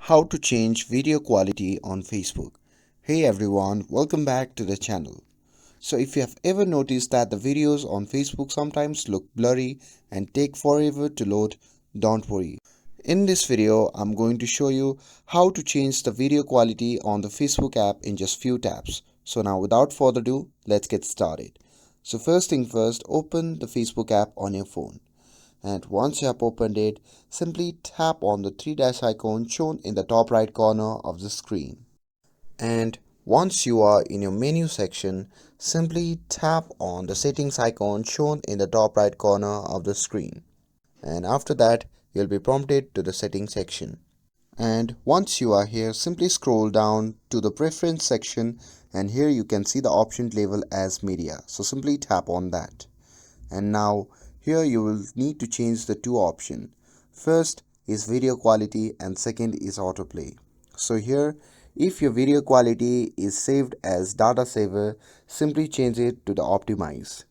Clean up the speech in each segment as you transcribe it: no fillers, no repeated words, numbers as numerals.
How to change video quality on Facebook. Hey everyone, welcome back to the channel. So if you have ever noticed that the videos on Facebook sometimes look blurry and take forever to load, don't worry. In this video, I'm going to show you how to change the video quality on the Facebook app in just few taps. So now without further ado, let's get started. So first thing first, open the Facebook app on your phone. And once you have opened it, simply tap on the three dash icon shown in the top right corner of the screen. And once you are in your menu section, simply tap on the settings icon shown in the top right corner of the screen. And after that, you'll be prompted to the settings section. And once you are here, simply scroll down to the preference section, and here you can see the option labeled as media. So simply tap on that. And now here you will need to change the two options. First is video quality and second is autoplay. So here, if your video quality is saved as data saver, simply change it to the optimize.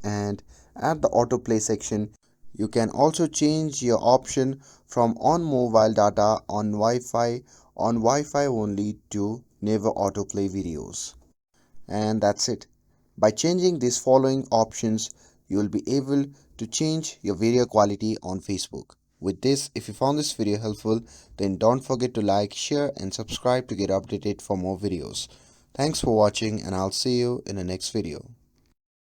And at the autoplay section, you can also change your option from on mobile data on Wi-Fi only to never autoplay videos. And that's it. By changing these following options, you will be able to change your video quality on Facebook. With this, if you found this video helpful, then don't forget to like, share and subscribe to get updated for more videos. Thanks for watching and I'll see you in the next video.